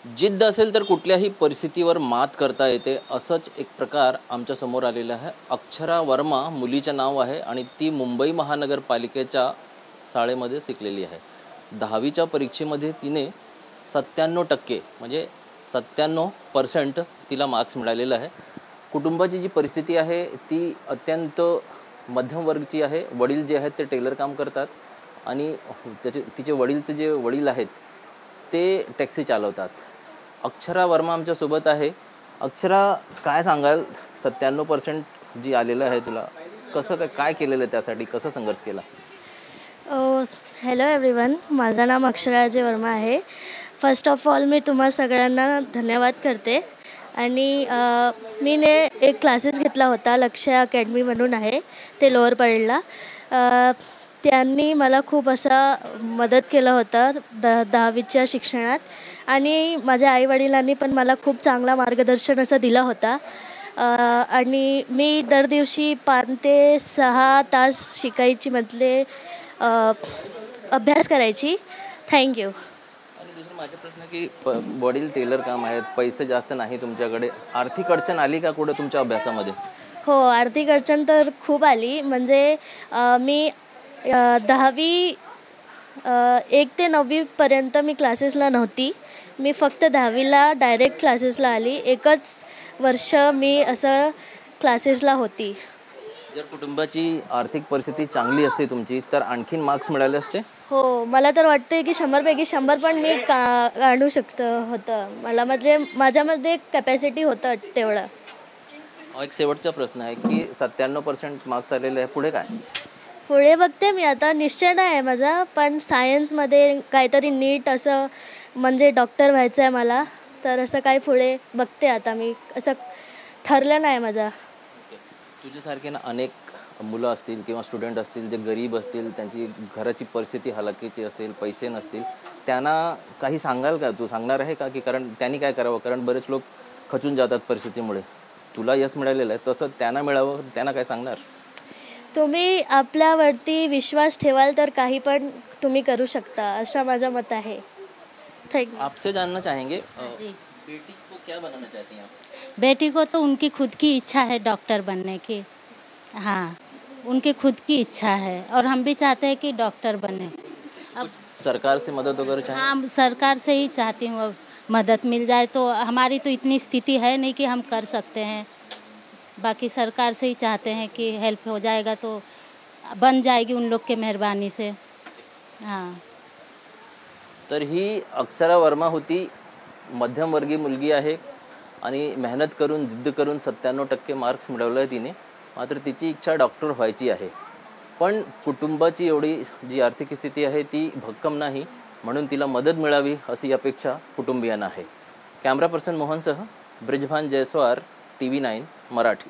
जिद्द असेल तर कुठल्याही परिस्थितीवर मात करता येते, असंच एक प्रकार आमच्या समोर आलेला आहे। अक्षरा वर्मा मुलीचे नाव आहे आणि ती मुंबई महानगरपालिकेच्या शाळेमध्ये शिकलेली आहे। 10वीच्या परीक्षेमध्ये तिने 97% म्हणजे 97% तिला मार्क्स मिळालेले आहे। कुटुंबाची जी परिस्थिती आहे ती अत्यंत मध्यमवर्गीय आहे। वडील जे आहेत ते टेलर काम करतात आणि तिचे वडीलचे जे वडील आहेत ते टॅक्सी चालवतात। अक्षरा वर्मा आमच्या सोबत आहे। अक्षरा, काय सांगाल 97% जी आलेलं आहे तुला, कसं काय केलेलं आहे, त्यासाठी कसं संघर्ष केला? हॅलो एव्हरीवन, माझं नाव अक्षरा अजय वर्मा आहे। फर्स्ट ऑफ ऑल मी तुम्हा सगळ्यांना धन्यवाद करते। आणि मी एक क्लासेस घेतला होता, लक्ष्य अकॅडमी म्हणून आहे, ते लोअर परेडला। त्यांनी मला खूप असा मदत केलं होतं 10वीच्या शिक्षणात, आणि माझ्या आईवडिलांनी पण मला खूप चांगला मार्गदर्शन असं दिलं होता। आणि मी दर दिवशी 5 ते 6 तास शिकायची, म्हटले अभ्यास करायची। थँक्यू। आणि दुसरा माझा प्रश्न की वडील टेलर काम आहेत, पैसे जास्त नाही तुमच्याकडे, आर्थिक अडचण आली का कुठे तुमच्या अभ्यासामध्ये? हो, आर्थिक अडचण तर खूप आली। म्हणजे मी 10वी 1 ते 9वीपर्यंत मी क्लासेसला नव्हती। मी फक्त 10वीला डायरेक्ट क्लासेसला आली। एकच वर्ष मी असं क्लासेसला होती। जर कुटुंबाची आर्थिक परिस्थिती चांगली असते तुमची, तर आणखीन मार्क्स मिळाले असते? हो, मला तर वाटते की 100पैकी 100 पण मी काढू होतं। मला म्हणजे माझ्यामध्ये कॅपॅसिटी होतं तेवढं। एक शेवटचा प्रश्न आहे की 97% मार्क्स आलेले आहे, पुढे काय? पुढे बघते मी आता, निश्चय नाही आहे माझा, पण सायन्समध्ये काहीतरी नीट असं, म्हणजे डॉक्टर व्हायचं आहे मला, तर असं काही पुढे बघते आता मी, असं ठरलं नाही माझं। तुझ्यासारखे ना अनेक मुलं असतील किंवा स्टुडंट असतील जे गरीब असतील, त्यांची घराची परिस्थिती हलाखीची असतील, पैसे नसतील, त्यांना काही सांगाल का? तू सांगणार आहे का की कारण त्यांनी काय करावं? कारण बरेच लोक खचून जातात परिस्थितीमुळे। तुला यश मिळालेलं आहे, तसं त्यांना मिळावं, त्यांना काय सांगणार? तुम्ही आपल्यावरती विश्वास ठेवाल तर काही पण तुम्ही करू शकता, असं माझं मत आहे। थँक्यू। आपसे जानना चाहेंगे, जी, बेटी को क्या बनाना चाहती हैं आप? बेटी को तो उनकी खुद की इच्छा है डॉक्टर बनने की। हाँ, उनकी खुद की इच्छा है और हम भी चाहते हैं कि डॉक्टर बने। अब सरकार से मदद वगैरह चाहें? हाँ, सरकार से ही चाहती हूँ, अब मदद मिल जाए तो। हमारी तो इतनी स्थिति है नहीं कि हम कर सकते हैं, बाकी सरकार से ही चाहते हैं कि हेल्प हो जाएगा तो बन जाएगी उन लोग के मेहरबानी से। हाँ। तर ही अक्षरा वर्मा होती, मध्यमवर्गीय मुलगी आहे आणि मेहनत करून, जिद्द करून 97% मार्क्स मिळवले आहे तिने। मात्र तिची इच्छा डॉक्टर व्हायची आहे, पण कुटुंबाची एवढी जी आर्थिक स्थिती आहे ती भक्कम नाही, म्हणून तिला मदत मिळावी अशी अपेक्षा कुटुंबियांना आहे। कॅमेरा पर्सन मोहनसह ब्रिजभान जयस्वार, TV9 मराठी।